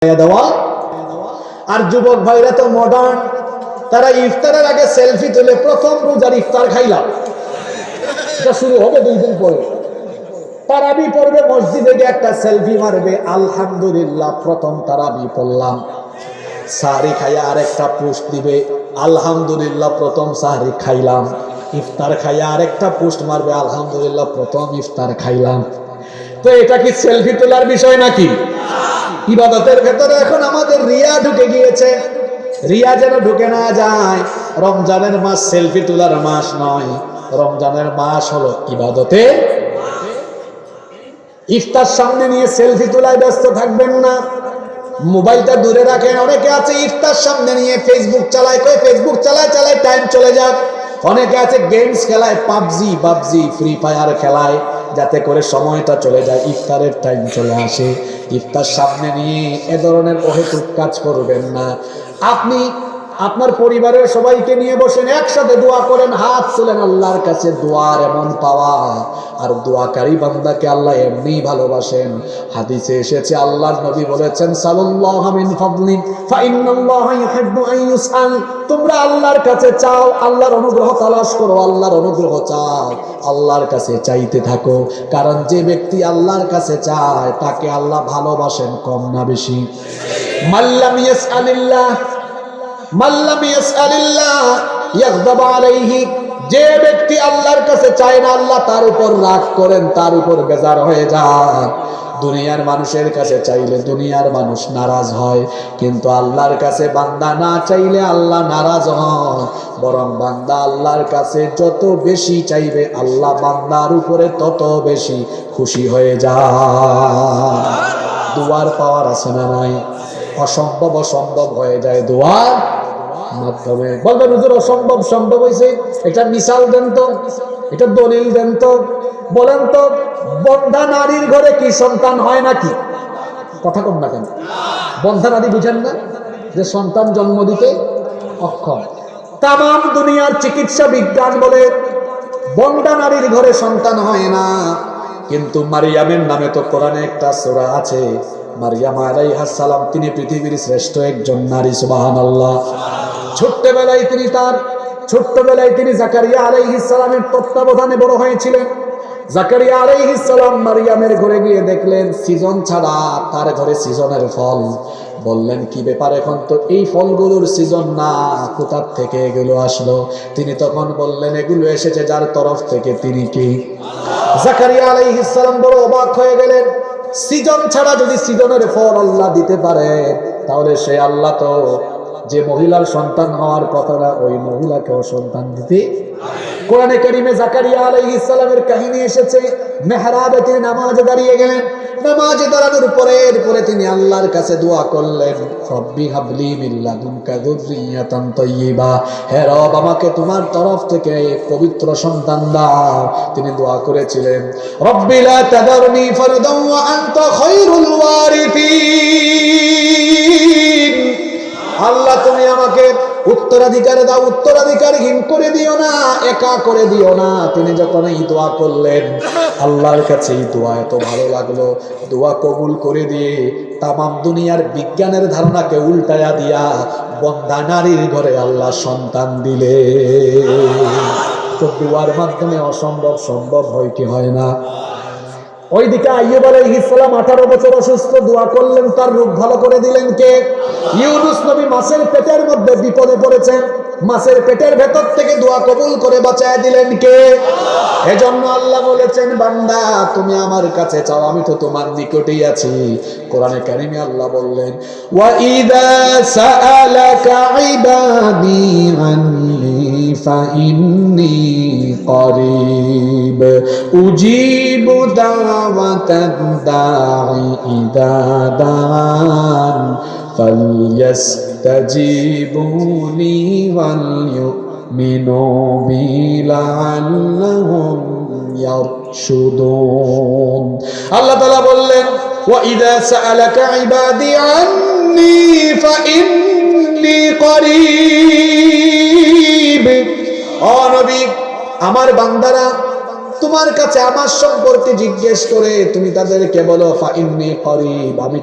দেওয়া। আর যুবক ভাইরা তো মডার্ন, তারা ইফতারের আগে সেলফি তুলে প্রথম রোজার ইফতার খাইলাম, এটা শুরু হবে 2 দিন পরে। তারাবি পড়বে, মসজিদে গিয়ে একটা সেলফি মারবে, আলহামদুলিল্লাহ প্রথম তারাবি পড়লাম। সাহরি খাইয়া আরেকটা পোস্ট দিবে, আলহামদুলিল্লাহ প্রথম সাহরি খাইলাম। ইফতার খাইয়া আরেকটা পোস্ট মারবে, আলহামদুলিল্লাহ প্রথম ইফতার খাইলাম। তো এটা কি সেলফি তোলার বিষয় নাকি? ইবাদতের ভেতরে এখন আমাদের রিয়া ঢুকে গিয়েছে। রিয়া যেন ঢুকে না যায়। রমজানের মাস সেলফি তোলার মাস নয়, রমজানের মাস হলো ইবাদতের। ইফতার সামনে নিয়ে সেলফি তোলায় ব্যস্ত থাকবেন না, মোবাইলটা দূরে রাখেন। অনেকে আছে ইফতার সামনে নিয়ে ফেসবুক চালায়, ফেসবুক চালায় চালায় টাইম চলে যাক। অনেকে আছে গেমস খেলায়, পাবজি ফ্রি ফায়ার খেলায়, যাতে করে সময়টা চলে যায়, ইফতারের টাইম চলে আসে। ইফতার সামনে নিয়ে এ ধরনের অহেতুক কাজ করবেন না। আপনি আপনার পরিবারের সবাইকে নিয়ে বসেন, একসাথে দোয়া করেন, হাত তুলেন আল্লাহর কাছে। দোয়ার এমন পাওয়া, আর দোয়াকারী বান্দাকে আল্লাহ এমনি ভালোবাসেন। হাদিসে এসেছে, আল্লাহর নবী বলেছেন, সাল্লাল্লাহু মিন ফাদলি ফা ইন্নাল্লাহা ইউহিব্বু আন ইউসআল। তোমরা আল্লাহর কাছে চাও, আল্লাহর অনুগ্রহ তালাশ করো, আল্লাহর অনুগ্রহ চাও, আল্লাহর কাছে চাইতে থাকো। কারণ যে ব্যক্তি আল্লাহর কাছে চায় তাকে আল্লাহ ভালোবাসেন, কম না বেশি। মাল্লাম ইয়াসআলিল্লাহ মাল্লাম ইয়াসআলিল্লাহ ইয়াগদাব আলাইহি। যে ব্যক্তি আল্লাহর কাছে চায় না, আল্লাহ তার উপর রাগ করেন, তার উপর বেজার হয়ে যান। দুনিয়ার মানুষের কাছে চাইলে দুনিয়ার মানুষ নারাজ হয়, কিন্তু আল্লাহর কাছে বান্দা না চাইলে আল্লাহ নারাজ হয়। বরং বান্দা আল্লাহর কাছে যত বেশি চাইবে, আল্লাহ বান্দার উপরে তত বেশি খুশি হয়ে যায়। দুয়ার পাওয়ার আছে না নাই? অসম্ভব অসম্ভব হয়ে যায় দুয়ার মাধ্যমে। বলবেন হুজুর অসম্ভব সম্ভব হয়েছে, এটা মিসাল দেন তো, এটা দলিল দেন তো। বলেন তো, বন্ধা নারীর ঘরে কি সন্তান হয় নাকি? কথা কম না কেন? বন্ধা নারী বুঝেন না যে সন্তান জন্ম দিতে অক্ষম? তামাম দুনিয়ার চিকিৎসা বিজ্ঞান বলে বন্ধা নারীর ঘরে সন্তান হয় না। কিন্তু মারিয়ামের নামে তো কোরআনে একটা সূরা আছে, মারিয়াম আলাইহিস সালাম, তিনি পৃথিবীর শ্রেষ্ঠ একজন নারী, সুবহানাল্লাহ। ছোট্টবেলায় তিনি জাকারিয়া আলাইহিস সালামের তত্ত্বাবধানে বড় হয়েছিলেন। জাকারিয়া আলাইহিস সালাম মারিয়ামের ঘরে গিয়ে দেখলেন সিজন ছাড়া তার ঘরে সিজনের ফল। বললেন, কি ব্যাপার, এখন তো এই ফলগুলোর সিজন না, কোথা থেকে এগুলো আসলো? তিনি তখন বললেন, এগুলো এসেছে যার তরফ থেকে, তিনি কি? জাকারিয়া আলাইহিস সালাম বড় অবাক হয়ে গেলেন। সিজন ছাড়া যদি সিজনের ফল আল্লাহ দিতে পারে, তাহলে সে আল্লাহ তো যে মহিলার সন্তান হওয়ার কথা না, ওই মহিলাকেও সন্তান দিতে। কোরআনে কারিমে জাকারিয়া আলাইহিস সালামের কাহিনী এসেছে। মেহরাবে তিনি নামাজে দাঁড়িয়ে গেলেন। নামাজে দাঁড়ানোর পরে তিনি আল্লাহর কাছে দোয়া করলেন, রব্বি হাবলি মিন লাদুনকা যুররিয়াতান তাইয়্যিবা। হে রব, আমাকে তোমার তরফ থেকে পবিত্র সন্তান দাও। তিনি দোয়া করেছিলেন, রব্বি লা তাদারনি ফারদান ওয়া আনতা খায়রুল ওয়ারিসিন। আল্লাহ, তুমি আমাকে উত্তরাধিকার দাও, উত্তরাধিকারহীন করে দিও না, একা করে দিও না। তিনি যখন এই দোয়া করলেন, আল্লাহর কাছে এই দোয়া এত ভালো লাগলো, দোয়া কবুল করে দিয়ে তামাম দুনিয়ার বিজ্ঞানের ধারণাকে উল্টায়া দিয়া বন্ধা নারীর ঘরে আল্লাহ সন্তান দিলে। তো দোয়ার মাধ্যমে অসম্ভব সম্ভব হয় কি হয় না? ওইদিকে আইয়ুব আলাইহিস সালাম 18 বছর অসুস্থ, দোয়া করলেন, তার রোগ ভালো করে দিলেন কে? ইউনুস নবী মাছের পেটের মধ্যে বিপদে পড়েছেন, মাছের পেটের ভেতর থেকে দোয়া কবুল করে বাঁচায় দিলেন কে? এজন্য আল্লাহ বলেছেন, বান্দা তুমি আমার কাছে চাও, আমি তো তোমার নিকটেই আছি। কোরআনে কারিমে আল্লাহ বললেন, ওয়া ইযা সাআলাকা ইবাদি আন্নী ফাইন্নী করিব উজিবু দাওয়াতাদ দাঈ ইযা দাআন ফালইস্তাজিবুনি ওয়ালইউমিনু বি লাআল্লাহুম ইয়ারশুদুন। আল্লাহ তাআলা বললেন, ওয়া ইযা সাআলাকা ইবাদি আন্নী ফাইন্নী করিব। ও নবী, আমার বান্দারা তোমার কাছে আমার সম্পর্কে জিজ্ঞেস করে, তুমি তাদেরকে বলো, ফাইন্নী করিব, আমি